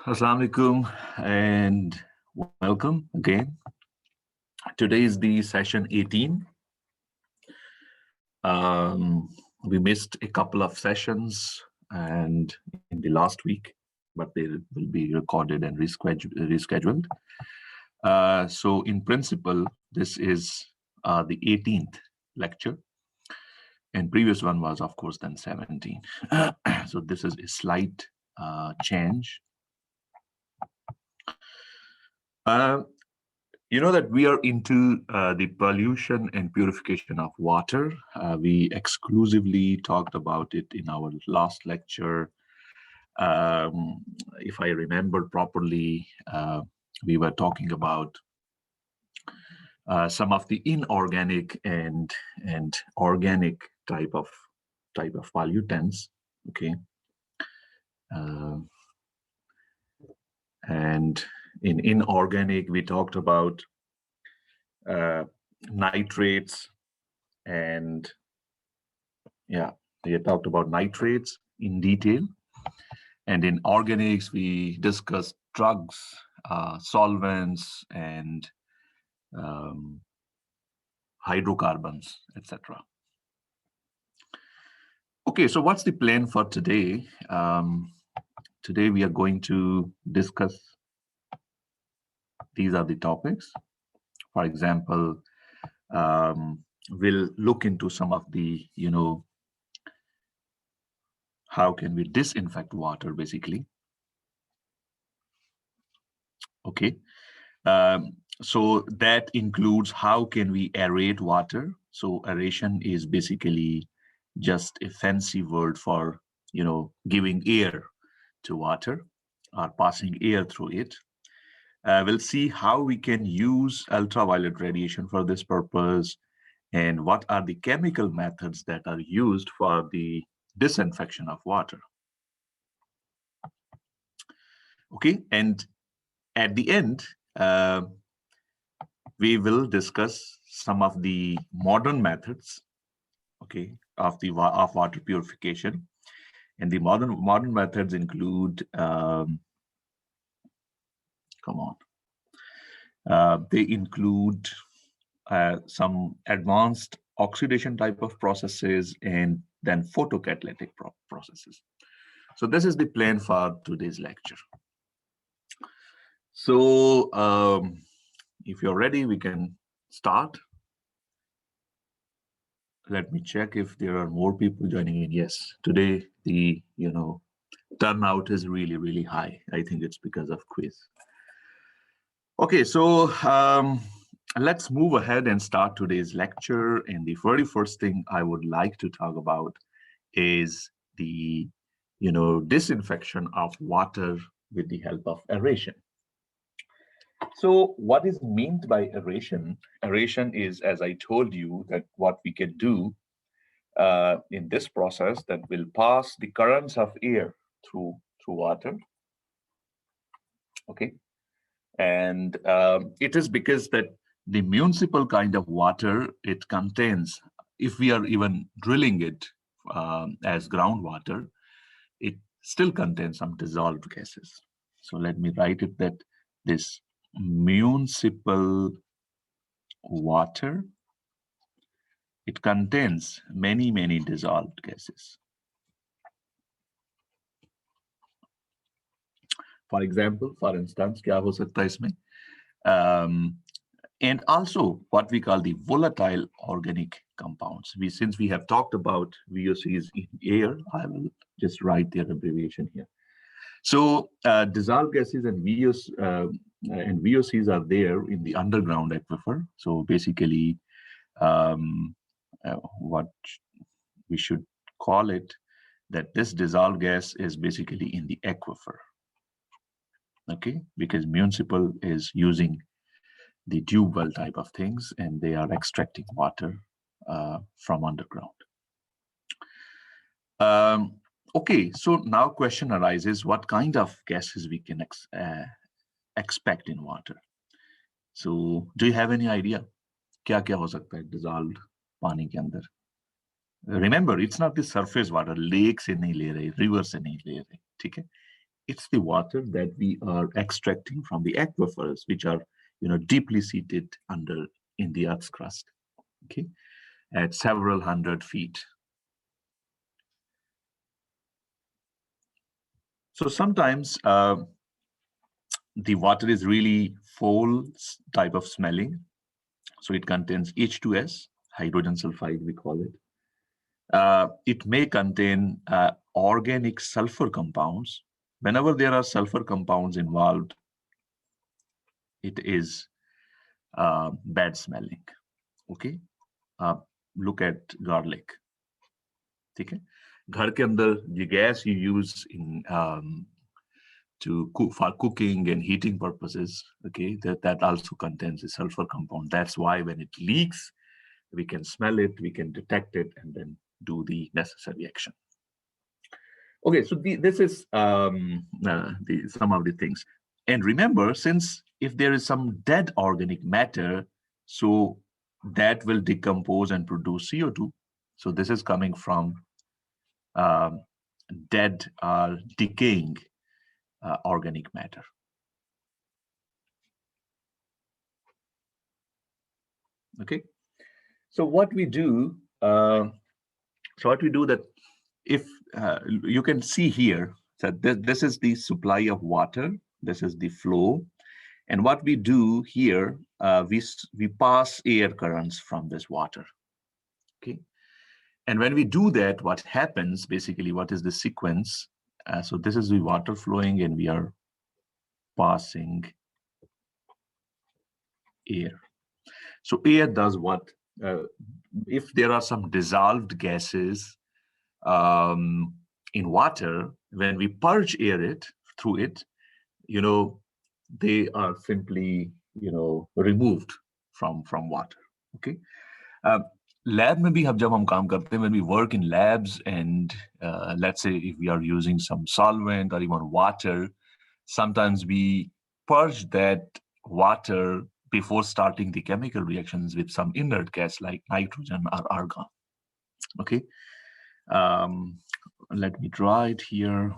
Assalamu alaikum and welcome again. Today is the session 18. We missed a couple of sessions and in the last week, but they will be recorded and rescheduled. So in principle, this is the 18th lecture, and previous one was, of course, then 17. So this is a slight change. You know that we are into the pollution and purification of water. We exclusively talked about it in our last lecture. If I remember properly, we were talking about some of the inorganic and organic type of pollutants. Okay, uh, and in inorganic, we talked about nitrates and yeah, we talked about nitrates in detail. And in organics, we discussed drugs, solvents, and um, hydrocarbons, etc. Okay, so what's the plan for today? Today we are going to discuss, these are the topics. For example, we'll look into some of the, how can we disinfect water, basically. Okay. So that includes how can we aerate water. So aeration is basically just a fancy word for, giving air to water or passing air through it. We'll see how we can use ultraviolet radiation for this purpose and what are the chemical methods that are used for the disinfection of water. Okay, and at the end, we will discuss some of the modern methods, okay, of water purification, and the modern methods include, they include some advanced oxidation type of processes and then photocatalytic processes. So this is the plan for today's lecture. So if you're ready, we can start. Let me check if there are more people joining in. Yes, today the turnout is really, really high. I think it's because of quiz. Okay, so let's move ahead and start today's lecture. And the very first thing I would like to talk about is the disinfection of water with the help of aeration. So what is meant by aeration? Aeration is, as I told you, that what we can do in this process that will pass the currents of air through water. Okay, and it is because that the municipal kind of water it contains, if we are even drilling it as groundwater, it still contains some dissolved gases. So let me write it that this municipal water, it contains many dissolved gases. For example, for instance, क्या हो सकता है इसमें? And also what we call the volatile organic compounds. Since we have talked about VOCs in air, I will just write their abbreviation here. So dissolved gases and VOCs are there in the underground aquifer. So basically, what we should call it, that this dissolved gas is basically in the aquifer. Okay, because municipal is using the tube well type of things, and they are extracting water from underground. Okay, so now question arises, what kind of gases we can expect in water? So do you have any idea? क्या हो सकता है dissolved पानी के अंदर? Remember, it's not the surface water, lake से नहीं ले रहे, river से नहीं ले रहे, ठीक है? It's the water that we are extracting from the aquifers, which are, deeply seated under in the Earth's crust, okay, at several hundred feet. So sometimes the water is really foul type of smelling. So it contains H2S, hydrogen sulfide, we call it. It may contain organic sulfur compounds. Whenever there are sulfur compounds involved, it is bad smelling. Okay, look at garlic. ठीक है, घर के अंदर ये gas you use in to cook for cooking and heating purposes. Okay, that also contains a sulfur compound. That's why when it leaks, we can smell it, we can detect it, and then do the necessary action. Okay, so this is some of the things. And remember, since if there is some dead organic matter, so that will decompose and produce CO2. So this is coming from dead or decaying organic matter. Okay, so what we do, that if you can see here that this is the supply of water, this is the flow, and what we do here, we pass air currents from this water. Okay, and when we do that, what happens basically? What is the sequence? So this is the water flowing, and we are passing air. So air does what? If there are some dissolved gases in water, when we purge air through it, they are simply, removed from water. Okay. Lab में भी जब हम काम करते हैं, when we work in labs and let's say if we are using some solvent or even water, sometimes we purge that water before starting the chemical reactions with some inert gas like nitrogen or argon. Okay, let me draw it here.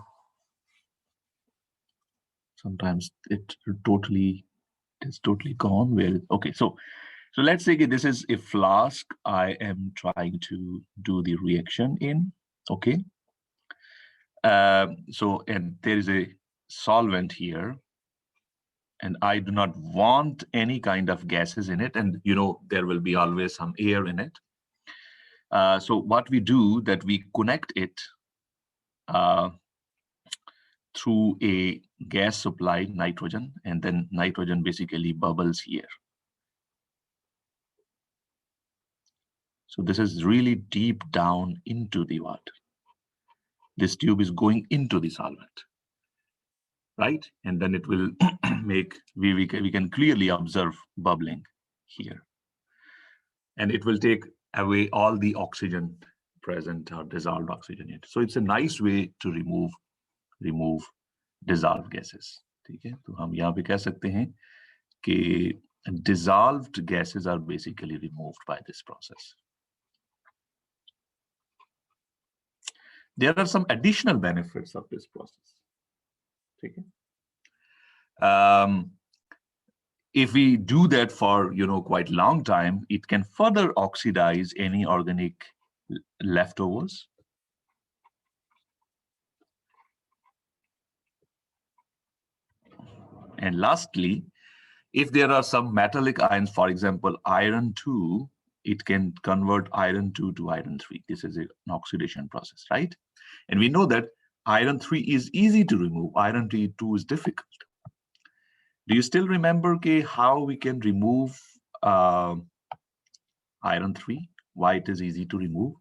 Sometimes it is totally gone. Okay, so let's say this is a flask I am trying to do the reaction in. Okay, and there is a solvent here, and I do not want any kind of gases in it, and there will be always some air in it. So what we do, that we connect it through a gas supply, nitrogen, and then nitrogen basically bubbles here. So this is really deep down into the water. This tube is going into the solvent, right? And then it will make, we can clearly observe bubbling here. And it will take away all the oxygen present or dissolved oxygen in it. So it's a nice way to remove dissolved gases. ठीक है, तो हम यहाँ पे कह सकते हैं कि dissolved gases are basically removed by this process. There are some additional benefits of this process. ठीक है? If we do that for quite long time, it can further oxidize any organic leftovers. And lastly, if there are some metallic ions, for example, iron 2, it can convert iron 2 to iron 3. This is an oxidation process, right? And we know that iron 3 is easy to remove. Iron 2 is difficult. Do you still remember how we can remove iron 3? Why it is easy to remove?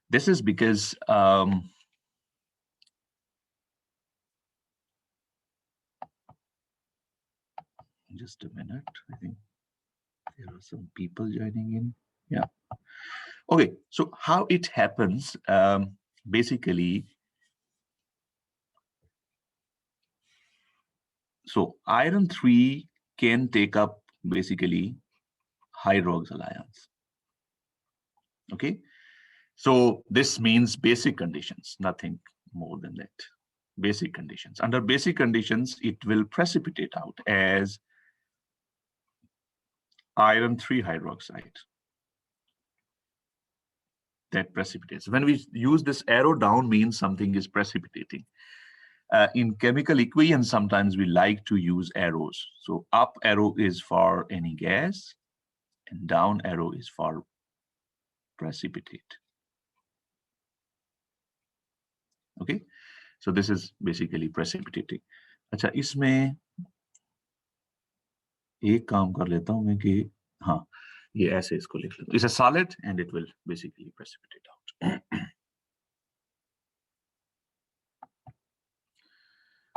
This is because just a minute. I think there are some people joining in. Yeah. Okay. So how it happens, basically, so iron 3 can take up basically hydroxyl ions. Okay. So this means basic conditions, nothing more than that. basic conditions. Under basic conditions, it will precipitate out as iron 3 hydroxide. That precipitates. When we use this arrow down, means something is precipitating. In chemical equations, sometimes we like to use arrows. So up arrow is for any gas, and down arrow is for precipitate. Okay, so this is basically precipitating. अच्छा, इसमें एक काम कर लेता हूं मैं कि हाँ, ये ऐसे इसको लिख लेता हूं. It's a solid and it will basically precipitate out.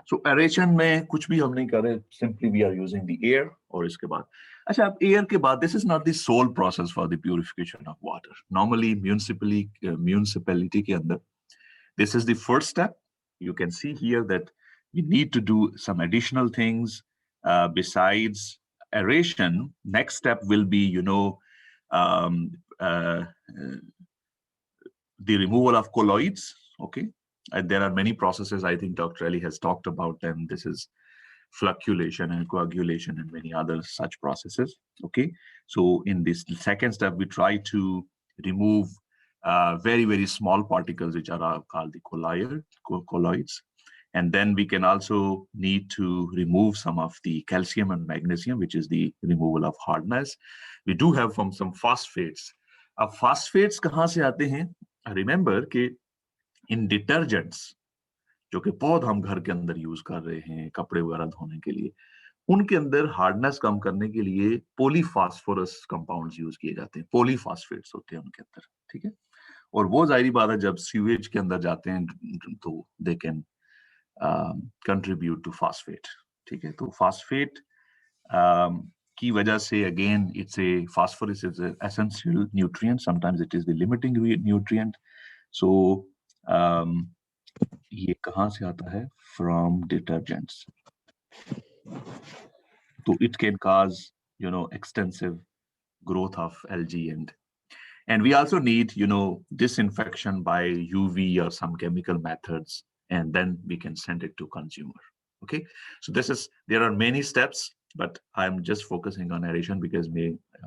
So aeration में कुछ भी हम नहीं कर रहे, simply we are using the air. और इसके बाद अच्छा, अब air के बाद, this is not the sole process for the purification of water. Normally municipality के अंदर, this is the first step. You can see here that we need to do some additional things besides aeration. Next step will be, the removal of colloids. Okay, and there are many processes. I think Dr. Ali has talked about them. This is flocculation and coagulation and many other such processes. Okay, so in this second step, we try to remove very, very small particles, which are called the colloids. And then we can also need to remove some of the calcium and magnesium, which is the removal of hardness. We do have some phosphates. अब phosphates कहाँ से आते हैं? Remember कि in detergents, जो कि बहुत हम घर के अंदर यूज कर रहे हैं कपड़े वगैरह धोने के लिए, उनके अंदर हार्डनेस कम करने के लिए पॉलीफॉस्फोरस कंपाउंड्स यूज किए जाते हैं. पॉलीफॉस्फेट्स होते हैं उनके अंदर. ठीक है, और वो जाहिर बात है जब सीवेज के अंदर जाते हैं तो they can contribute to phosphate. ठीक है, तो फॉस्फेट की वजह से again it's a phosphorus is an essential nutrient. Sometimes it is the limiting nutrient. So ये कहाँ से आता है? From detergents. So it can cause, extensive growth of algae, and we also need, disinfection by UV or some chemical methods, and then we can send it to consumer. Okay, so there are many steps, but I'm just focusing on aeration because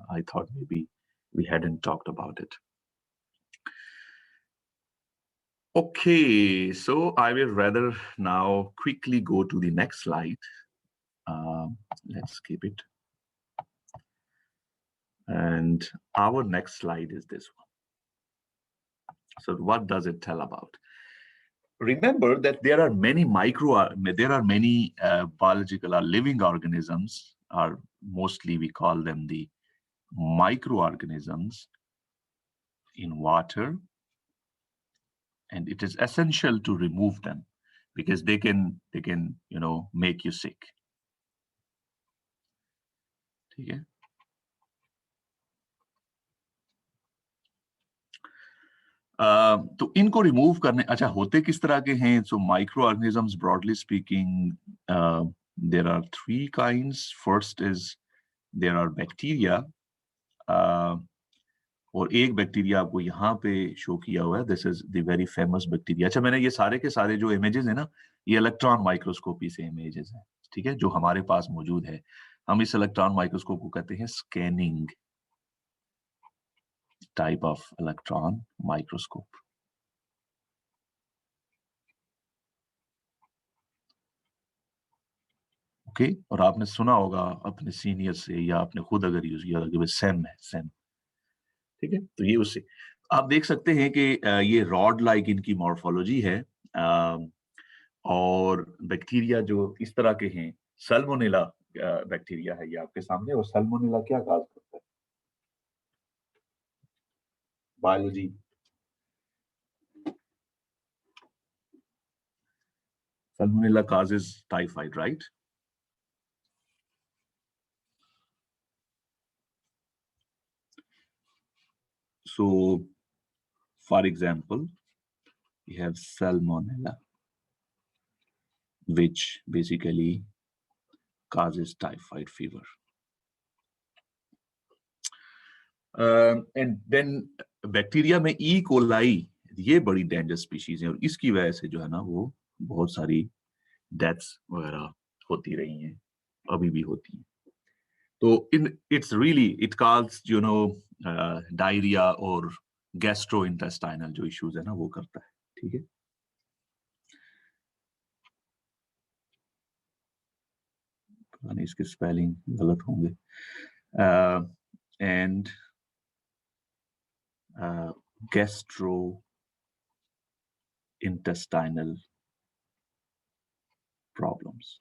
I thought maybe we hadn't talked about it. Okay, so I will rather now quickly go to the next slide. Let's skip it. And our next slide is this one. So what does it tell about? Remember that there are many biological or living organisms, or mostly we call them the microorganisms in water. And it is essential to remove them because they can make you sick. Okay. तो इनको remove करने, अच्छा होते किस तरह के हैं? So microorganisms, broadly speaking, there are 3 kinds. First is there are bacteria. और एक बैक्टीरिया आपको यहाँ पे शो किया हुआ है. This is the very famous bacteria. अच्छा, मैंने ये सारे के सारे जो इमेजेस है ना, ये इलेक्ट्रॉन माइक्रोस्कोपी से इमेजेस हैं. ठीक है, जो हमारे पास मौजूद है. हम इस इलेक्ट्रॉन माइक्रोस्कोप को कहते हैं scanning type of electron microscope. Okay, और आपने सुना होगा अपने सीनियर से, या आपने खुद अगर यूज किया कि सेम है, सेम. ठीक है, तो ये उससे आप देख सकते हैं कि ये रॉड लाइक इनकी मॉर्फोलॉजी है. और बैक्टीरिया जो इस तरह के हैं, सल्मोनेला बैक्टीरिया है ये आपके सामने. और सल्मोनेला क्या काज करता है? Biology. Salmonella causes typhoid, right? So, for example, we have Salmonella, which basically causes typhoid fever. And then bacteria में E. coli ये बड़ी डेंजरस स्पीशीज है, और इसकी वजह से जो है ना वो बहुत सारी डेथ्स वगैरह होती रही हैं, अभी भी होती हैं। तो it's really it cause diarrhoea और गैस्ट्रोइंटेस्टाइनल जो इश्यूज है ना वो करता है, ठीक है। यानी इसके स्पेलिंग गलत होंगे। And gastrointestinal problems.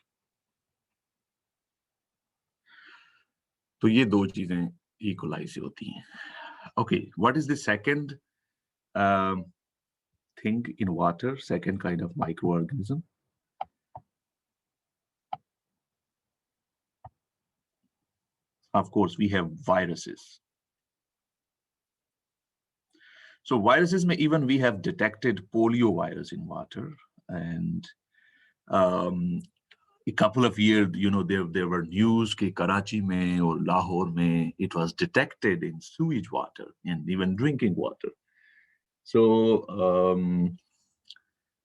तो ये दो चीजें इकोलाई से होती हैं। Okay, what is the second thing in water, second kind of microorganism? Of course, we have viruses. So viruses may even we have detected polio virus in water, and a couple of years, there were news that Karachi mein or Lahore mein it was detected in sewage water and even drinking water. So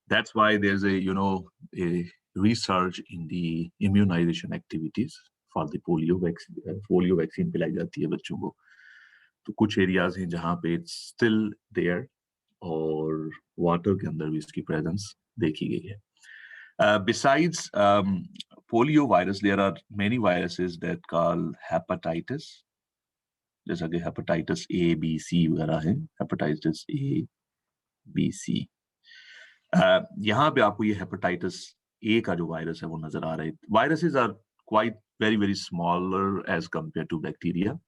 that's why there's a research in the immunization activities for the polio vaccine पिलाई जाती है बच्चों को। तो कुछ areas हैं जहाँ पे इट्स स्टिल देयर और वाटर के अंदर भी इसकी प्रेजेंस देखी गई है। Besides polio virus, there are many viruses that call hepatitis, जैसा कि hepatitis A, B, C वगैरह है, hepatitis A, B, C. यहाँ पे आपको ये hepatitis A का जो वायरस है वो नजर आ रहा है। Viruses are quite very smaller as compared to bacteria.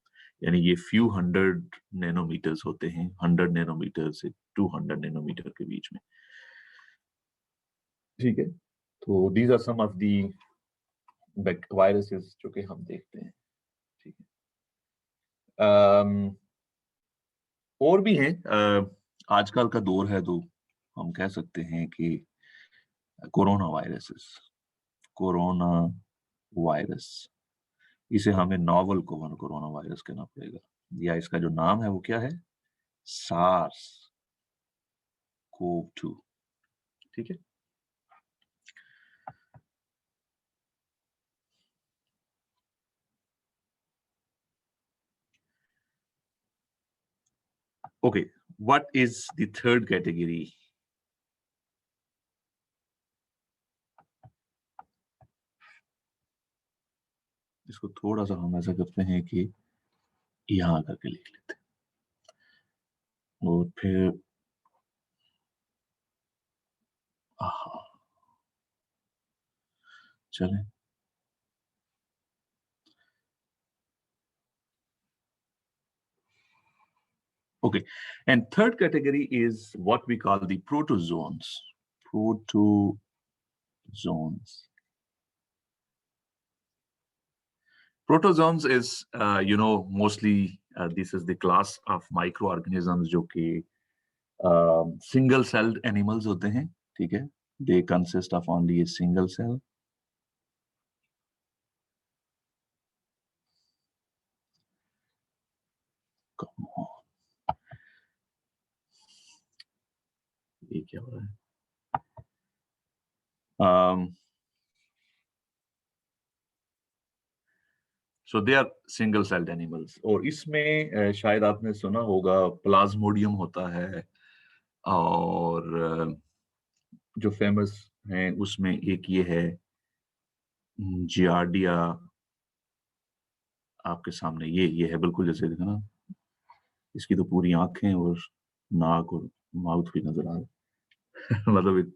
यानी ये few hundred nanometers होते हैं, 100 nanometer से 200 nanometer के बीच में, ठीक है। तो these are some of the viruses जो कि हम देखते हैं, ठीक है। और भी हैं, आजकल का दौर है तो हम कह सकते हैं कि कोरोना वायरस, इसे हमें नॉवल कोरोना वायरस कहना पड़ेगा, या इसका जो नाम है वो क्या है, सार्स कोव 2, ठीक है। Okay, what is the third category? इसको थोड़ा सा हम ऐसा करते हैं कि यहाँ करके लिख लेते हैं और फिर चलें। Okay, and third category is what we call the protozoans. Protozoans is, mostly this is the class of microorganisms जो कि single-celled animals होते हैं, ठीक है? They consist of only a single cell. Come on. ये क्या हो रहा है? So they are single-celled animals. और इसमें शायद आपने सुना होगा प्लाज्मोडियम होता है, और जो फेमस है उसमें एक ये है जियार्डिया, आपके सामने ये है बिल्कुल जैसे देखा ना, इसकी तो पूरी आंखें और नाक और माउथ भी नजर आ रहा है मतलब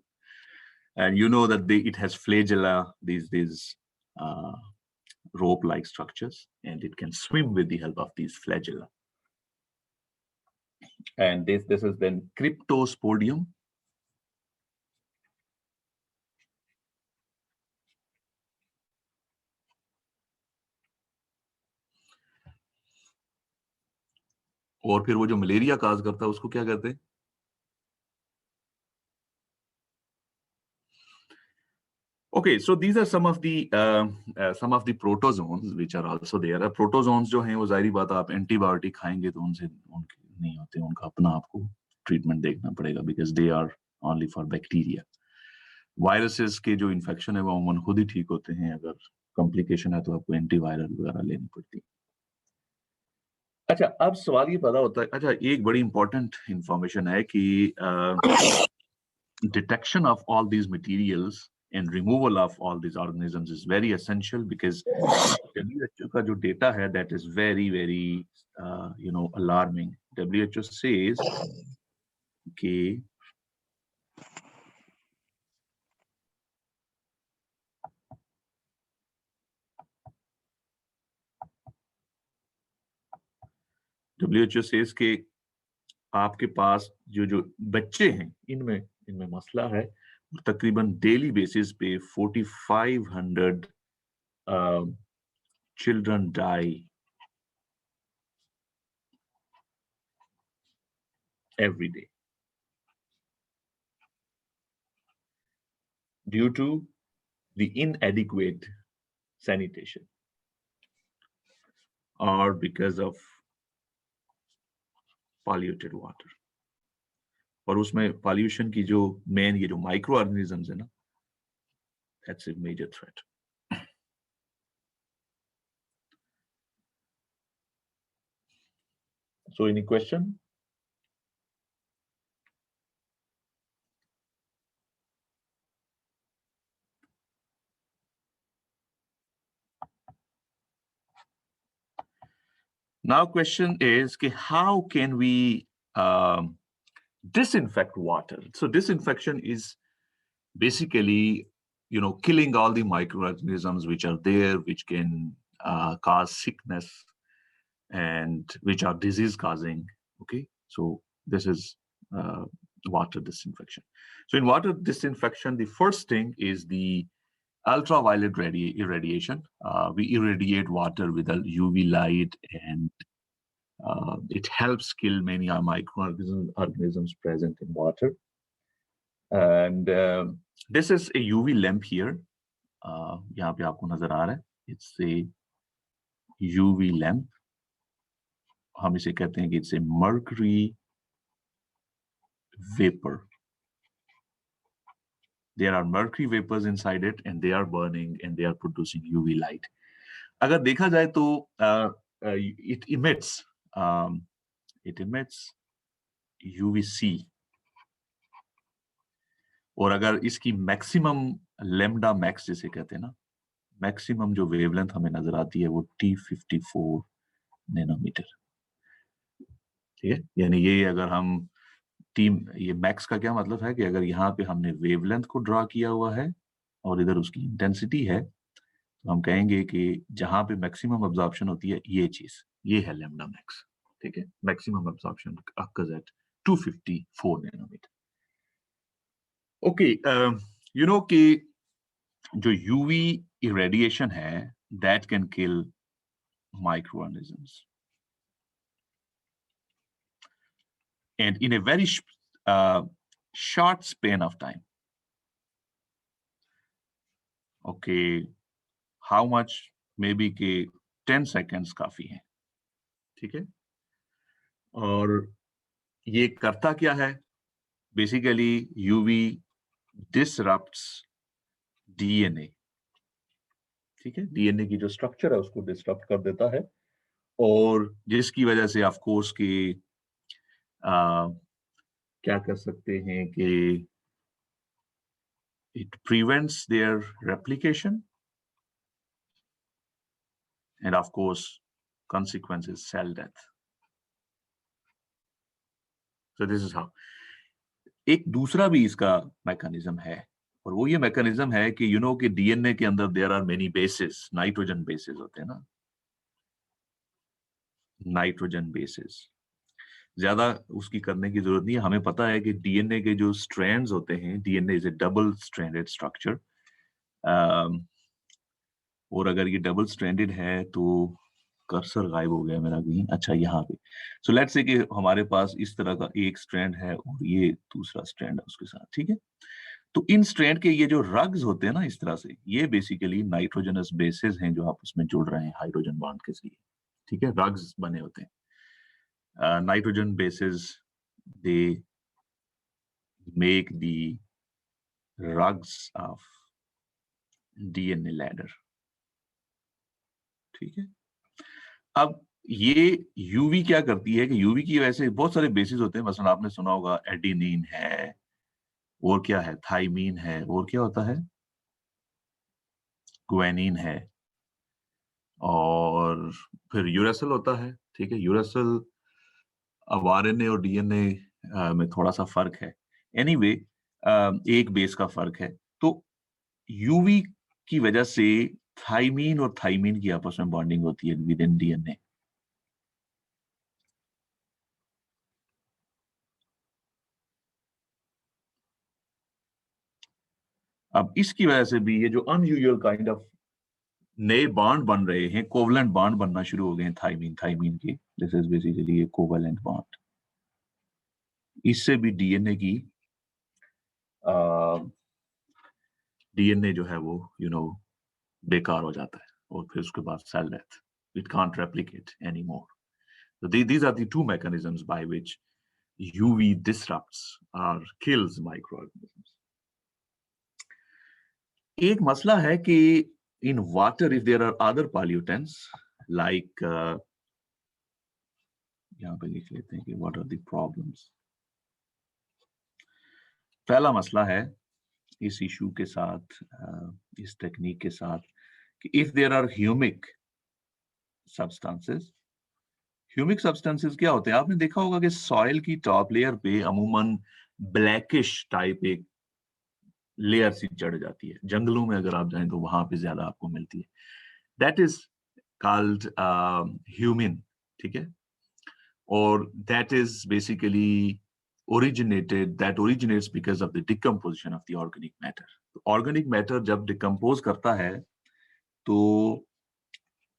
and you know that it has flagella, these rope-like structures, and it can swim with the help of these flagella. And this is then cryptosporidium. और फिर वो जो मलेरिया काज करता है उसको क्या कहते हैं? Okay, so these are some of the protozoans which are also there. Protozoans जो हैं वो जाहिर बात है आप एंटीबायोटिक खाएंगे तो उनसे नहीं होते, उनका अपना आपको ट्रीटमेंट देखना पड़ेगा because they are only for bacteria. Viruses के जो इन्फेक्शन है वो अमूमन खुद ही ठीक होते हैं, अगर कॉम्प्लिकेशन है तो आपको एंटीवायरल वगैरह लेनी पड़ती है। अच्छा, अब सवाल ये पैदा होता है, अच्छा एक बड़ी इंपॉर्टेंट इंफॉर्मेशन है कि detection of all these materials and removal of all these organisms is very essential because WHO का जो data है that is very very alarming. WHO says कि WHO says कि आपके पास जो जो बच्चे हैं इनमें इनमें मसला है, तकरीबन डेली बेसिस पे 4500 children die every day due to the inadequate sanitation or because of polluted water. और उसमें पॉल्यूशन की जो मेन ये जो माइक्रो ऑर्गेनिजम्स है ना, that's a major threat. So any question? Now question is how can we disinfect water? So disinfection is basically killing all the microorganisms which are there, which can cause sickness and which are disease causing. Okay, so this is water disinfection. So in water disinfection, the first thing is the ultraviolet irradiation. We irradiate water with a UV light, and it helps kill many microorganisms present in water. And this is a UV lamp here. यहाँ पे आपको नजर आ रहा है. It's a UV lamp. हम इसे कहते हैं कि it's a mercury vapor. There are mercury vapors inside it, and they are burning, and they are producing UV light. अगर देखा जाए तो it emits UVC. और अगर इसकी मैक्सिमम लेमडा मैक्स जिसे कहते हैं ना, मैक्सिमम जो वेवलेंथ हमें नजर आती है वो T54 नैनोमीटर. ठीक है, यानी ये अगर हम ये मैक्स का क्या मतलब है कि अगर यहाँ पे हमने वेवलेंथ को ड्रा किया हुआ है और इधर उसकी इंटेंसिटी है, तो हम कहेंगे कि जहां पे मैक्सिमम अब्जॉर्प्शन होती है ये चीज, ये है लेमडा मैक्स. ठीक है, maximum absorption occurs at 254 nanometre. Okay, कि जो यूवी irradiation है that can kill microorganisms, and in a very short span of time. Okay, how much? Maybe के 10 seconds काफी है. ठीक है, और ये करता क्या है? Basically UV disrupts DNA. ठीक है, डीएनए की जो स्ट्रक्चर है उसको डिस्टर्ब कर देता है, और जिसकी वजह से ऑफ कोर्स कि क्या कर सकते हैं कि it prevents their replication, and of course consequence is cell death. So this is how. एक दूसरा भी इसका मैकेनिज्म है, और वो ये मैकेनिज्म है कि कि डीएनए के अंदर there are many bases, nitrogen bases होते हैं ना, नाइट्रोजन बेसेस. ज्यादा उसकी करने की जरूरत नहीं है. हमें पता है कि डीएनए के जो स्ट्रैंड्स होते हैं, DNA is A double stranded structure, और अगर ये डबल स्ट्रैंडेड है तो कर्सर गायब हो गया मेरा कहीं. अच्छा, यहाँ पे. सो लेट्स से कि हमारे पास इस तरह का एक स्ट्रैंड है और ये दूसरा स्ट्रैंड है उसके साथ. ठीक है, तो इन स्ट्रैंड के ये जो रग्स होते हैं ना इस तरह से, ये बेसिकली नाइट्रोजनस बेसेस हैं जो आपस में जुड़ रहे हैं हाइड्रोजन बॉन्ड के जरिए. ठीक है, रग्स बने होते हैं. nitrogen bases, they make the rungs of DNA ladder. ठीक है, अब ये यूवी क्या करती है कि यूवी की वजह से बहुत सारे बेसिस होते हैं, मसलन आपने सुना होगा एडिनिन है, और क्या है, थाइमीन है, और क्या होता है, ग्वेनिन है, और फिर यूरेसिल होता है। ठीक है, यूरेसिल अब आरएनए और डीएनए में थोड़ा सा फर्क है, एनीवे एक बेस का फर्क है। तो यूवी की वजह से थाइमीन और थाइमीन की आपस में बॉन्डिंग होती है विद इन डीएनए। अब इसकी वजह से भी ये जो अनयूजुअल काइंड ऑफ नए बॉन्ड बन रहे हैं, कोवलेंट बॉन्ड बनना शुरू हो गए हैं थाइमीन थाइमीन के, this is basically A covalent bond. इससे भी डीएनए जो है वो बेकार हो जाता है, और फिर उसके बाद cell death, it can't replicate any more. So these are the two mechanisms by which UV disrupts or kills microorganisms. एक मसला है कि in water if there are other pollutants like यहाँ पे लिख लेते हैं कि what are the problems. पहला मसला है इस इशू के साथ, इस टेक्निक के साथ, कि if there are humic substances, humic substances क्या होते हैं, आपने देखा होगा कि सॉइल की टॉप लेयर पे अमूमन ब्लैकिश टाइप एक लेयर सी चढ़ जाती है। जंगलों में अगर आप जाएं तो वहां पे ज्यादा आपको मिलती है, दैट इज कॉल्ड ह्यूमिन। ठीक है, और that is basically that originates because of the decomposition of the organic matter. Organic matter जब डिकम्पोज करता है तो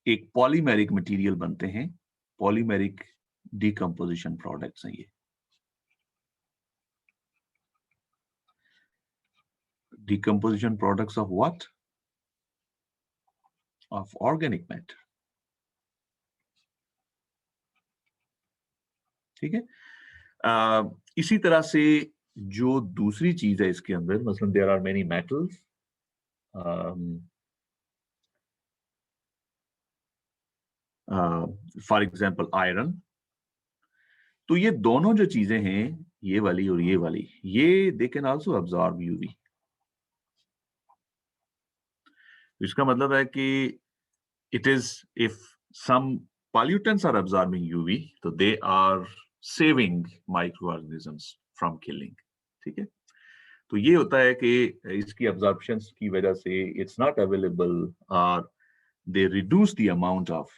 एक पॉलीमेरिक मटेरियल बनते हैं, पॉलीमेरिक डिकम्पोजिशन प्रोडक्ट्स हैं ये। Decomposition products of what? Of organic matter. ठीक है, इसी तरह से जो दूसरी चीज है इसके अंदर, मतलब there are many metals, for example iron. तो ये दोनों जो चीजें हैं, ये वाली और ये वाली, ये they can also absorb UV. इसका मतलब है कि it is if some pollutants are absorbing UV, तो they are saving microorganisms from killing। ठीक है, तो ये होता है कि इसकी absorption की वजह से it's not available, और they reduce the amount of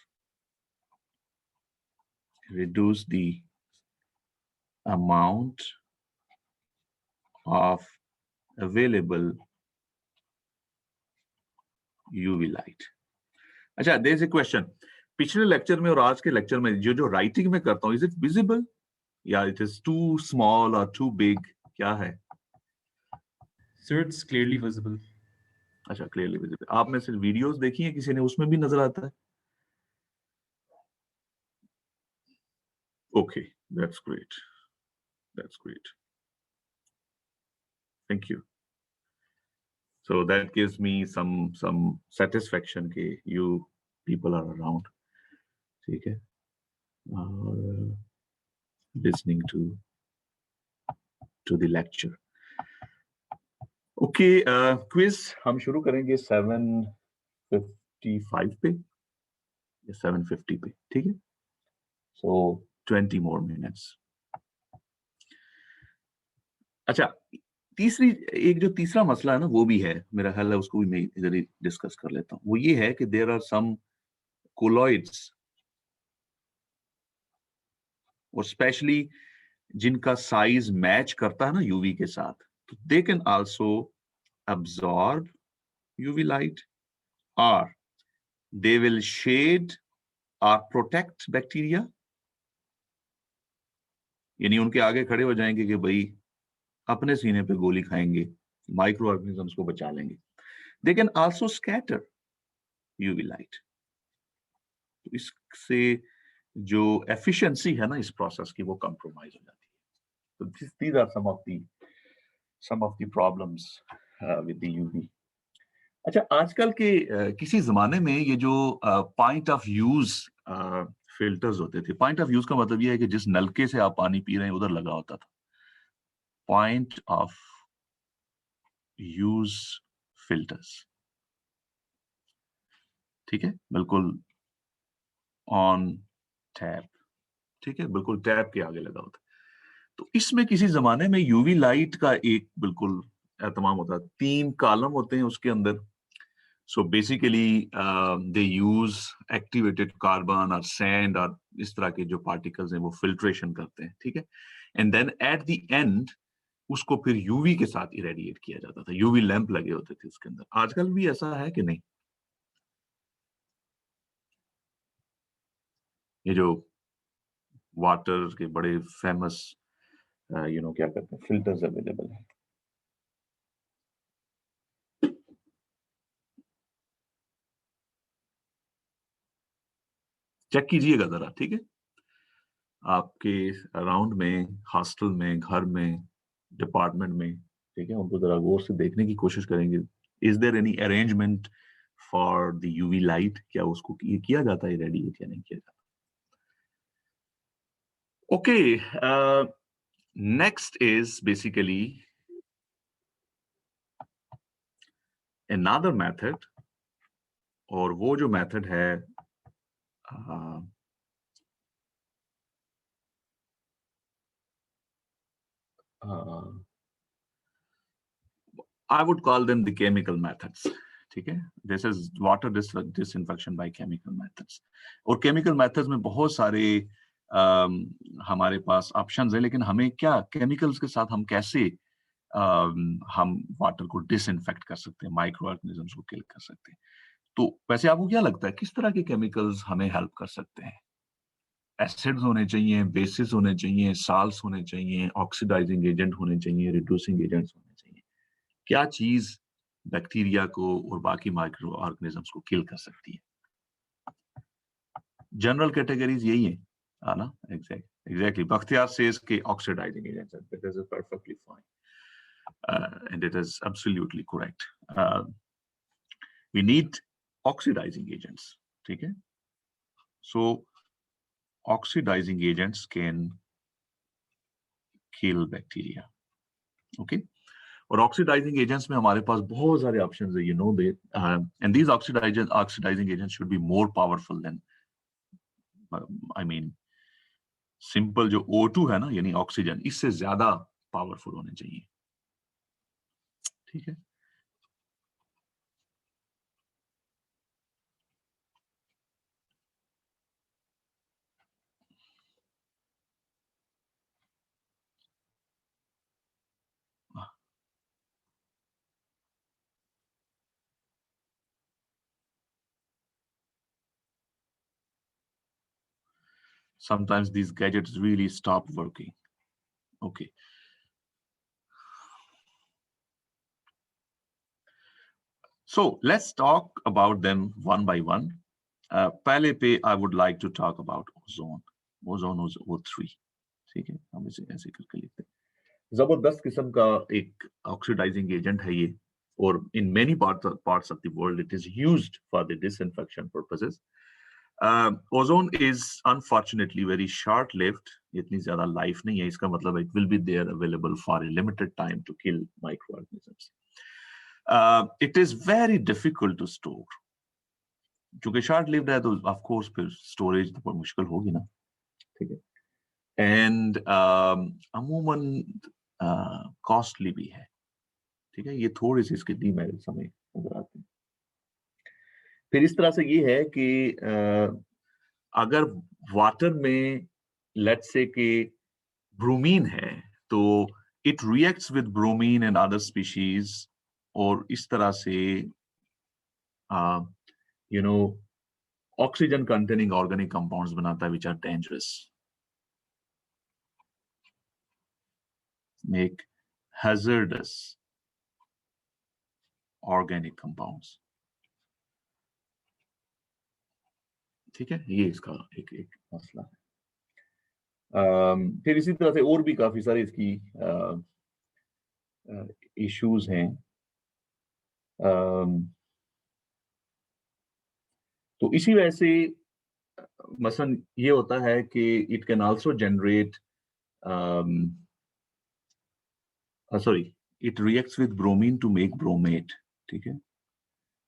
available UV light। अच्छा, there is a question, पिछले लेक्चर में और आज के लेक्चर में जो राइटिंग में करता हूँ, इज इट विजिबल या इट इज टू स्मॉल और टू बिग, क्या है? Sir, it's clearly visible. अच्छा, क्लियरली विजिबल। आपने सिर्फ वीडियोस देखी हैं, किसी ने उसमें भी नजर आता है? Okay, that's great, that's great, thank you. So that gives me some satisfaction कि you people are around, ठीक है, listening to the lecture. Okay, quiz हम शुरू करेंगे 7:55 पे या 7:50 पे, ठीक है, सो 20 more minutes। अच्छा, एक जो तीसरा मसला है ना, वो भी है, मेरा ख्याल है उसको भी मैं इधर ही डिस्कस कर लेता हूँ। वो ये है कि देयर आर सम कोलॉइड्स, और स्पेशली जिनका साइज मैच करता है ना यूवी के साथ, तो दे can also absorb UV light, or they will shade or protect bacteria। यानी उनके आगे खड़े हो जाएंगे कि भाई अपने सीने पे गोली खाएंगे, माइक्रो ऑर्गेनिजम्स को बचा लेंगे। दे can also scatter UV light. तो इससे जो एफिशिएंसी है ना इस प्रोसेस की, वो कंप्रोमाइज हो जाती है। तो these are some of the problems with the UV. अच्छा, आजकल के किसी जमाने में ये जो पॉइंट ऑफ यूज फिल्टर्स होते थे, पॉइंट ऑफ यूज का मतलब ये है कि जिस नलके से आप पानी पी रहे हैं उधर लगा होता था। पॉइंट ऑफ यूज फिल्टर्स, ठीक है, बिल्कुल ऑन टैप, ठीक है, बिल्कुल टैप के आगे लगा होता है। तो इसमें किसी जमाने में यूवी लाइट का एक बिल्कुल एहतमाम होता है। 3 कॉलम होते हैं उसके अंदर। So basically they use activated carbon और सैंड और इस तरह के जो पार्टिकल्स हैं वो फिल्ट्रेशन करते हैं, ठीक है। And then at the end उसको फिर यूवी के साथ इरेडिएट किया जाता था। यूवी लैंप लगे होते थे उसके अंदर। आजकल भी ऐसा है कि नहीं? ये जो वाटर के बड़े फेमस क्या कहते हैं, फिल्टर्स अवेलेबल है। चेक कीजिएगा जरा, ठीक है, आपके अराउंड में, हॉस्टल में, घर में, डिपार्टमेंट में, ठीक है, उनको जरा गौर से देखने की कोशिश करेंगे। Is there any arrangement for the UV light? क्या उसको ये किया जाता है रेडिएट या नहीं किया जाता? Okay, next is basically another method, और वो जो मेथड है I would call them the chemical methods, ठीक है। This is water disinfection by chemical methods। और chemical methods में बहुत सारे हमारे पास ऑप्शंस है, लेकिन हमें क्या केमिकल्स के साथ हम कैसे हम वाटर को डिसइंफेक्ट कर सकते हैं, माइक्रो ऑर्गेनिजम्स को किल कर सकते हैं। तो वैसे आपको क्या लगता है किस तरह के केमिकल्स हमें हेल्प कर सकते हैं? एसिड्स होने चाहिए, बेसिस होने चाहिए, साल्ट्स होने चाहिए, ऑक्सीडाइजिंग एजेंट होने चाहिए, रिड्यूसिंग एजेंट्स होने चाहिए? क्या चीज बैक्टीरिया को और बाकी माइक्रो ऑर्गेनिजम्स को किल कर सकती है? जनरल कैटेगरीज यही है ना? एग्जैक्टली बख्तियार सेज के oxidizing agents, that is perfectly fine and it is absolutely correct. We need oxidizing agents, ठीक है। So oxidizing agents can kill bacteria, okay. और ऑक्सीडाइजिंग एजेंट्स में हमारे पास बहुत सारे ऑप्शंस है, you know they, and these oxidizing agents should be more powerful than, I mean simple जो O2 है ना, यानी ऑक्सीजन, इससे ज्यादा पावरफुल होने चाहिए, ठीक है। Sometimes these gadgets really stop working. Okay. So let's talk about them one by one. पहले पे I would like to talk about ozone. Ozone is O3, ठीक है, हम इसे ऐसे करके लिखते हैं। जबरदस्त किस्म का एक ऑक्सीडाइजिंग एजेंट है ये, और in many parts of the world it is used for the disinfection purposes. Ozone is unfortunately very short-lived. इतनी ज्यादा लाइफ नहीं है, इसका मतलब it will be there available for a limited time to kill microorganisms. It is very difficult to store. चूंकि short-lived है तो of course फिर storage तो बहुत मुश्किल होगी ना, ठीक है। And अमूमन कॉस्टली भी है, ठीक है। ये थोड़ी सी इसके डीमेरिट्स हमें नजर आते हैं। फिर इस तरह से ये है कि अगर वाटर में लेट्स से कि ब्रोमीन है, तो it reacts with bromine and other species, और इस तरह से you know oxygen containing organic compounds बनाता है which are dangerous, make hazardous organic compounds, ठीक है। ये इसका एक मसला है। फिर इसी तरह से और भी काफी सारे इसकी इश्यूज हैं। तो इसी वजह से मसलन ये होता है कि it can also generate sorry it reacts with bromine to make bromate, ठीक है,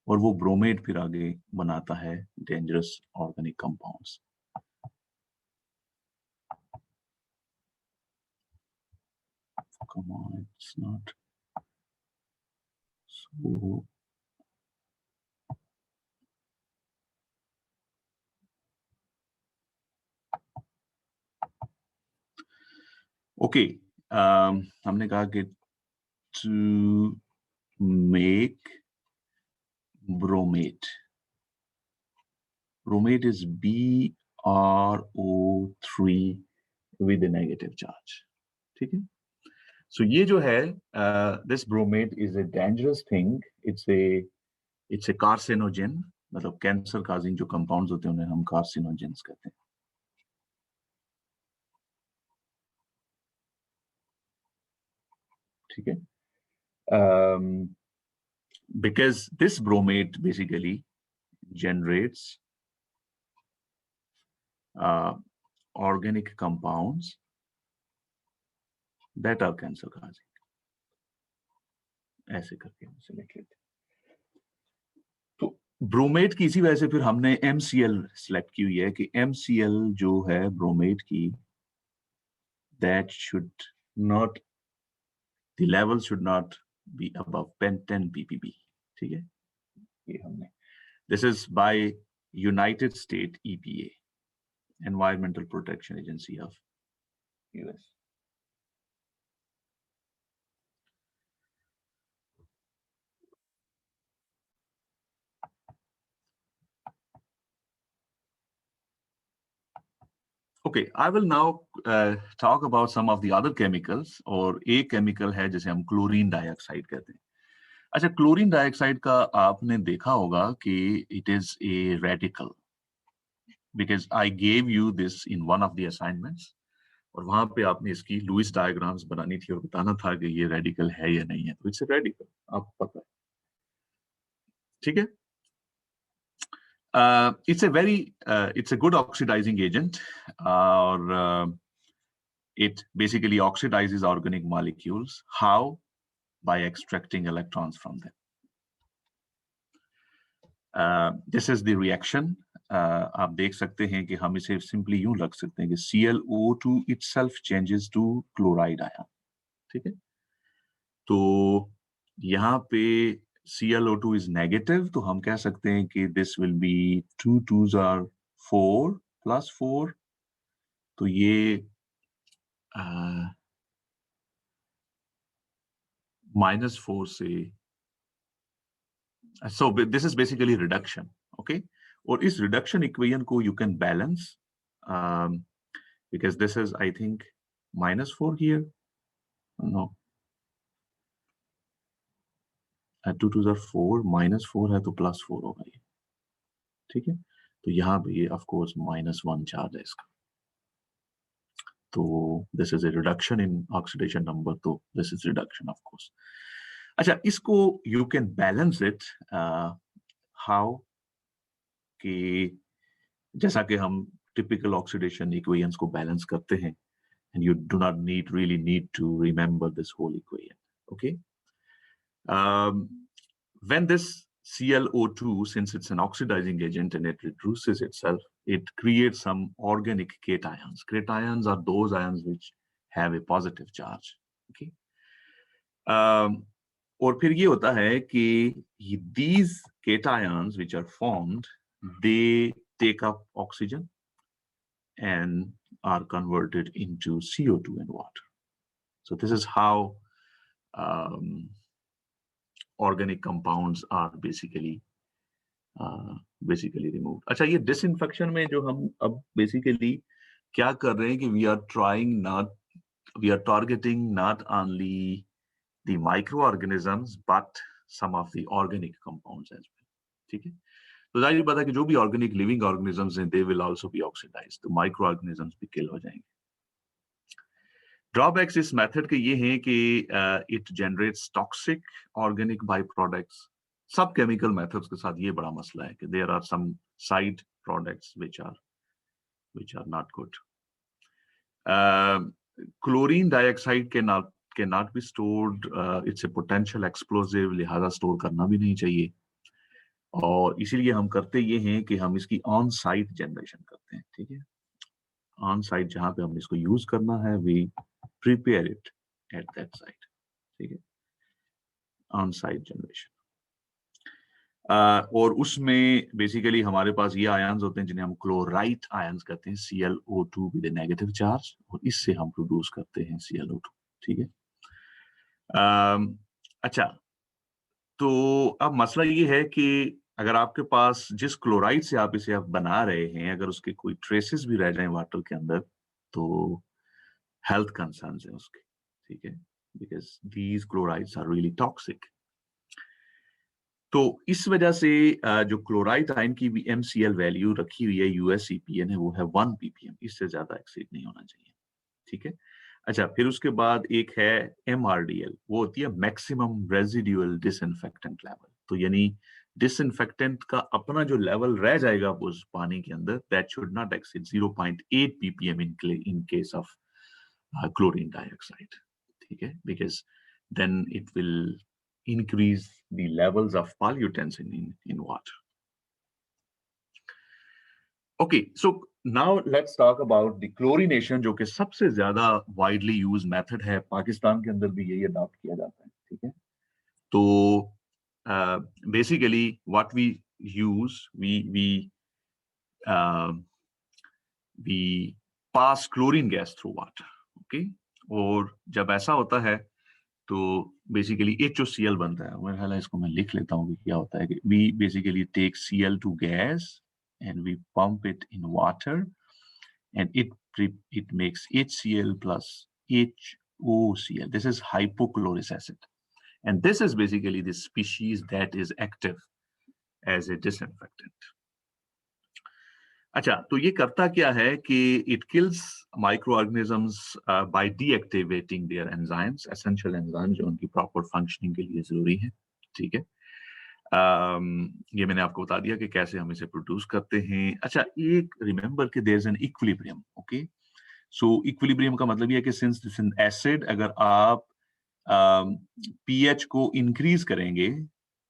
और वो ब्रोमेट फिर आगे बनाता है dangerous organic compounds. Come on, it's not so. Okay, हमने कहा कि to make bromate. Bromate is BrO3 with a negative charge, ठीक है। So ये जो है this bromate is a dangerous thing. It's a carcinogen, मतलब कैंसर काजिंग जो कंपाउंड्स होते हैं उन्हें हम कार्सिनोजेंस कहते हैं। ठीक है, because this bromate basically generates organic compounds that are cancer causing, ऐसे करके हम इसे लिख लेते हैं। तो ब्रोमेट की इसी वजह से फिर हमने MCl सिलेक्ट की हुई है कि MCl जो है ब्रोमेट की, that should not, the level should not be above 10 ppb, ठीक है, ये हमने, this is by United States EPA, Environmental Protection Agency of US. Okay, I will now talk about some of the other chemicals, और एक chemical है जिसे हम chlorine dioxide कहते हैं। अच्छा, क्लोरीन डाइऑक्साइड का आपने देखा होगा कि it is a radical, because I gave you this in one of the assignments, और वहां पे आपने इसकी लुईस डायग्राम्स बनानी थी और बताना था कि ये रेडिकल है या नहीं है। तो इट्स ए रेडिकल, आपको पता है, ठीक है। It's a good oxidizing agent, or it basically oxidizes organic molecules. How? By extracting electrons from them. This is the reaction. आप देख सकते हैं कि हम इसे simply यूं रख सकते हैं कि ClO2 itself changes to chloride ion, ठीक है। तो यहाँ पे ClO2 is negative, तो हम कह सकते हैं कि this will be 2 2s are 4 plus 4, तो ये -4 से, so this is basically reduction, okay, और इस reduction equation को you can balance, because this is I think -4 here, no, 2 2s are 4, -4 है तो +4 होगा ये, ठीक है। तो यहाँ पे ये of course -1 चार्ज है इसका, तो this is a reduction in oxidation number, तो this is reduction of course। अच्छा, इसको you can balance it how, कि जैसा कि हम typical oxidation equations को balance करते हैं, and you do not really need to remember this whole equation, okay? When this ClO2, since it's an oxidizing agent and it reduces itself, it creates some organic cations. Cations are those ions which have a positive charge, okay? और फिर ये होता है कि these cations which are formed, they take up oxygen and are converted into CO2 and water. So this is how organic compounds are basically removed. अच्छा, ये disinfection में जो हम अब basically क्या कर रहे हैं कि we are targeting not only the microorganisms but some of the organic compounds as well, ठीक है। तो जाहिर बात है कि जो भी organic living organisms हैं, they will also be oxidized, तो microorganisms भी kill हो जाएंगे। Drawbacks इस मेथड के ये हैं कि it generates toxic organic byproducts, सब केमिकल मेथड्स के साथ ये बड़ा मसला है कि there are some side products which are not good. Chlorine dioxide can not be stored, it's a potential explosive, लिहाजा स्टोर करना भी नहीं चाहिए. और इसीलिए हम करते ये हैं कि हम इसकी ऑन साइट जनरेशन करते हैं. ठीक है, ऑन साइट जहां पे हम इसको यूज करना है, we prepare it at that site. ठीक है, ऑन साइट जनरेशन. और उसमें बेसिकली हमारे पास ये आयन्स होते हैं जिन्हें हम क्लोराइट आयन्स कहते हैं, ClO2 with A negative charge, और इससे हम प्रोड्यूस करते हैं ClO2. ठीक है. अच्छा, तो अब मसला ये है कि अगर आपके पास जिस क्लोराइड से आप बना रहे हैं, अगर उसके कोई ट्रेसेस भी रह जाएं वाटर के अंदर, तो हेल्थ कंसर्न्स है उसके. ठीक है, because these chlorides are really toxic. तो इस वजह से जो क्लोराइड आयन की भी MCl वैल्यू रखी हुई है USCPN है, वो है 1 ppm, इससे ज्यादा एक्सीड नहीं होना चाहिए. ठीक है. अच्छा, फिर उसके बाद एक है MRDL, वो होती है मैक्सिमम रेजिडुअल डिसइंफेक्टेंट लेवल. तो यानी डिसइंफेक्टेंट का अपना जो लेवल रह जाएगा उस पानी के अंदर, that should not exceed 0.8 ppm in case of chlorine dioxide. ठीक है, because then it will increase the levels of pollutants in water. Okay, so now let's talk about the chlorination, जो कि सबसे ज्यादा widely used method है. पाकिस्तान के अंदर भी यही अडॉप्ट किया जाता है. ठीक है, तो basically what we use, we pass chlorine gas through water. Okay, और जब ऐसा होता है तो बेसिकली HOCl बनता है. मेरा ख्याल है इसको मैं लिख लेता हूँ कि क्या होता है कि we basically take Cl2 gas and we pump it in water and it makes HCl plus HOCl. This is hypochlorous acid, and this is basically the species that is active as a disinfectant. अच्छा, तो ये करता क्या है कि it kills microorganisms by deactivating their enzymes, essential enzymes जो उनकी proper functioning के लिए जरूरी है. ठीक है, ये मैंने आपको बता दिया कि कैसे हम इसे प्रोड्यूस करते हैं. अच्छा, एक रिमेंबर कि there is an equilibrium. Okay, so equilibrium का मतलब ये है कि सिंस दिस एन एसिड, अगर आप pH को इंक्रीज करेंगे,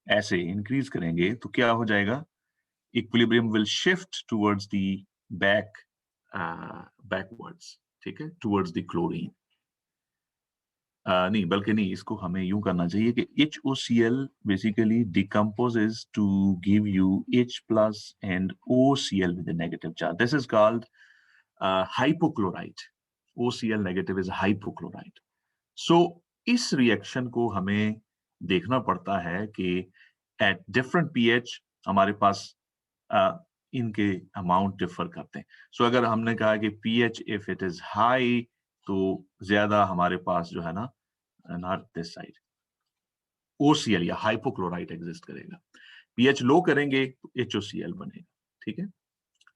ऐसे इंक्रीज करेंगे, तो क्या हो जाएगा? Equilibrium will shift towards the backwards. ठीक है, towards the chlorine. नहीं, बल्कि नहीं, इसको हमें यूं करना चाहिए कि HOCl basically decomposes to give you H plus and OCl with a negative charge. This is called hypochlorite. OCl negative is hypochlorite. So इस रिएक्शन को हमें देखना पड़ता है कि at different pH हमारे पास इनके अमाउंट डिफर करते हैं. सो अगर हमने कहा कि pH if it is high, तो ज्यादा हमारे पास जो है ना, नॉट दिस साइड, OCl या हाइपोक्लोराइट एग्जिस्ट करेगा. pH लो करेंगे तो HOCl बनेगा. ठीक है,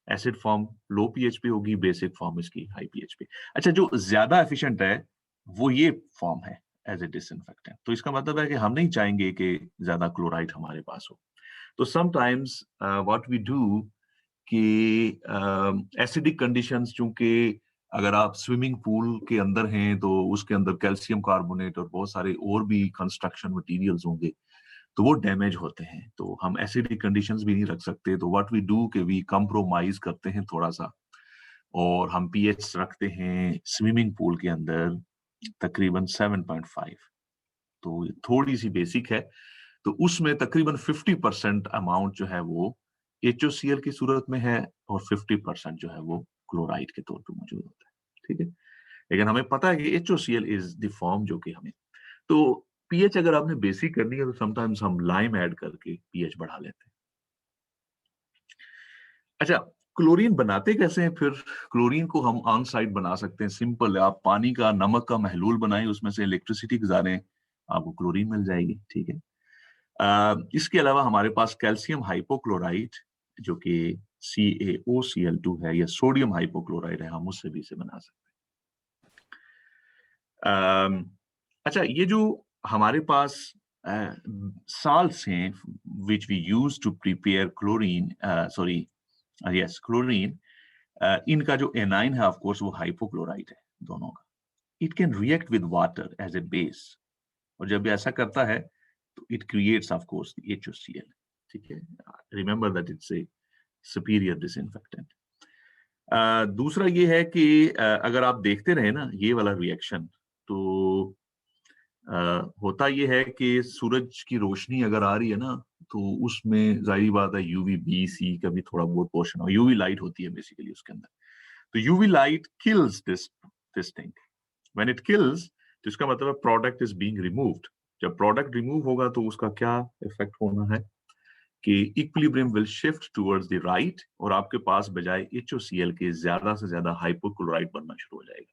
एसिड फॉर्म लो pH पे होगी, बेसिक फॉर्म इसकी हाई pH पे. अच्छा, जो ज्यादा एफिशिएंट है वो ये फॉर्म है एज ए डिसइंफेक्टेंट. तो इसका मतलब है कि हम नहीं चाहेंगे कि ज्यादा क्लोराइड हमारे पास हो. तो समटाइम्स व्हाट वी डू कि एसिडिक कंडीशंस, चूंकि अगर आप स्विमिंग पूल के अंदर हैं तो उसके अंदर कैल्शियम कार्बोनेट और बहुत सारे और भी कंस्ट्रक्शन मटेरियल्स होंगे, तो वो डैमेज होते हैं. तो हम एसिडिक कंडीशंस भी नहीं रख सकते. तो व्हाट वी डू कि वी कंप्रोमाइज करते हैं थोड़ा सा, और हम pH रखते हैं स्विमिंग पूल के अंदर तकरीबन 7.5. तो थोड़ी सी बेसिक है. तो उसमें तकरीबन 50% अमाउंट जो है वो HOCl की सूरत में है, और 50% जो है वो क्लोराइड के तौर पे मौजूद होता है. ठीक है, लेकिन हमें पता है कि HOCl इज द फॉर्म जो कि हमें. तो pH अगर आपने बेसिक करनी है तो समटाइम्स हम लाइम ऐड करके pH बढ़ा लेते हैं. अच्छा, क्लोरीन बनाते कैसे हैं? फिर क्लोरीन को हम ऑन साइट बना सकते हैं. सिंपल है, आप पानी का, नमक का महलूल बनाएं, उसमें से इलेक्ट्रिसिटी गुजारें, आपको क्लोरीन मिल जाएगी. ठीक है, इसके अलावा हमारे पास कैल्शियम हाइपोक्लोराइट जो कि CaOCl2 है, या सोडियम हाइपोक्लोराइड है, हम उससे भी इसे बना सकते हैं. अच्छा, ये जो हमारे पास salts हैं which we use to prepare chlorine, yes, chlorine, इनका जो एनाइन है ऑफ कोर्स वो हाइपोक्लोराइट है दोनों का. It can react with water as a base, और जब ऐसा करता है तो it creates of course the HOCl. ठीक है, remember that it's a superior disinfectant. दूसरा ये है कि अगर आप देखते रहे ना ये वाला रिएक्शन, तो होता ये है कि सूरज की रोशनी अगर आ रही है ना, तो उसमें जाहिर बात है यूवी बी सी का भी थोड़ा बहुत पोर्शन हो, यूवी लाइट होती है बेसिकली उसके अंदर. तो UV light kills this thing. When it kills, तो इसका मतलब प्रोडक्ट इज बीइंग रिमूव्ड. जब प्रोडक्ट रिमूव होगा तो उसका क्या इफेक्ट होना है कि equilibrium will shift towards the right, और आपके पास बजाय HOCl के ज्यादा से ज्यादा हाइपोक्लोराइट बनना शुरू हो जाएगा.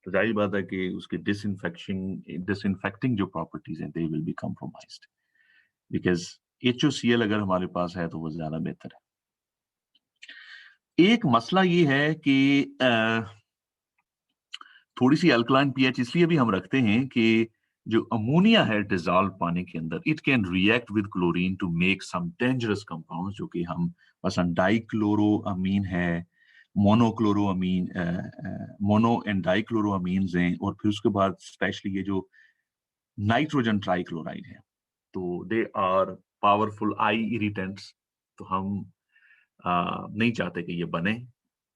तो जाहिर बात है कि उसकी डिसइंफेक्टिंग जो प्रॉपर्टीज हैं they will B compromised, because HOCl अगर हमारे पास है तो वो ज्यादा बेहतर है. एक मसला ये है कि थोड़ी सी अल्कलाइन पीएच इसलिए भी हम रखते हैं कि जो अमोनिया है डिजॉल्व पानी के अंदर, it can react with chlorine to make some dangerous compounds, जो कि हम मसलन डाइक्लोरोअमीन है, मोनोक्लोरोअमीन, मोनो एंड डाइक्लोरोअमीन्स हैं, और फिर उसके बाद स्पेशली ये जो नाइट्रोजन ट्राइक्लोराइड है, तो they are powerful eye irritants. तो हम नहीं चाहते कि ये बने,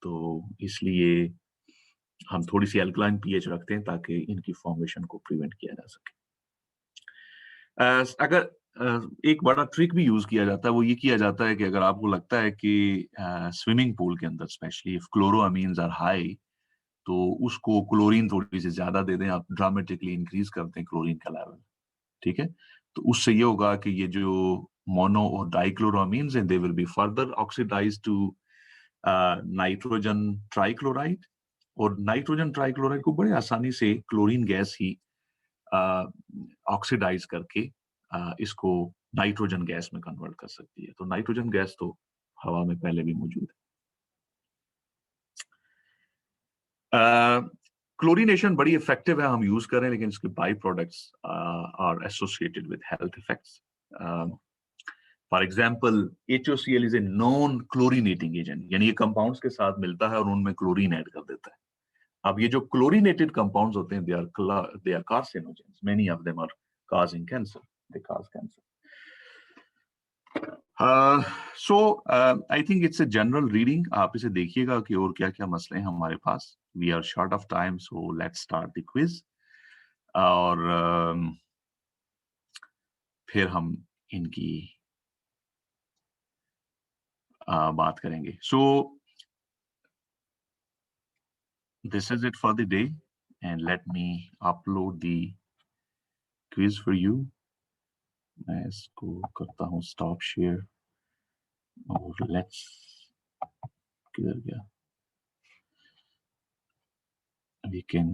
तो इसलिए हम थोड़ी सी अल्कलाइन पीएच रखते हैं ताकि इनकी फॉर्मेशन को प्रिवेंट किया जा सके. अगर एक बड़ा ट्रिक भी यूज किया जाता है, वो ये किया जाता है कि अगर आपको लगता है कि स्विमिंग पूल के अंदर स्पेशली इफ क्लोरोअमीन्स आर हाई, तो उसको क्लोरीन थोड़ी सी ज्यादा दे दें, आप ड्रामेटिकली इंक्रीज करते हैं क्लोरीन का लेवल. ठीक है, तो उससे ये होगा कि ये जो मोनो और डाइक्लोरोअमीन्स हैं they will be further oxidised to nitrogen trichloride, और नाइट्रोजन ट्राइक्लोराइड को बड़े आसानी से क्लोरीन गैस ही ऑक्सीडाइज करके इसको नाइट्रोजन गैस में कन्वर्ट कर सकती है. तो नाइट्रोजन गैस तो हवा में पहले भी मौजूद है. क्लोरीनेशन बड़ी इफेक्टिव है, हम यूज कर रहे हैं, लेकिन इसके byproducts are associated with health effects. For example HOCl is a non chlorinating agent, यानी ये कंपाउंड्स के साथ मिलता है और उनमें क्लोरीन ऐड कर देता है. अब ये जो क्लोरीनेटेड कंपाउंड्स होते हैं they are carcinogens, many of them are causing cancer, they cause cancer. So I think it's a general reading. आप इसे देखिएगा कि और क्या क्या मसले हैं हमारे पास. We are short of time, so let's start the quiz. और फिर हम इनकी बात करेंगे. So this is it for the day, and let me upload the quiz for you. मैं इसको करता हूँ stop share, और let's, किधर गया, we can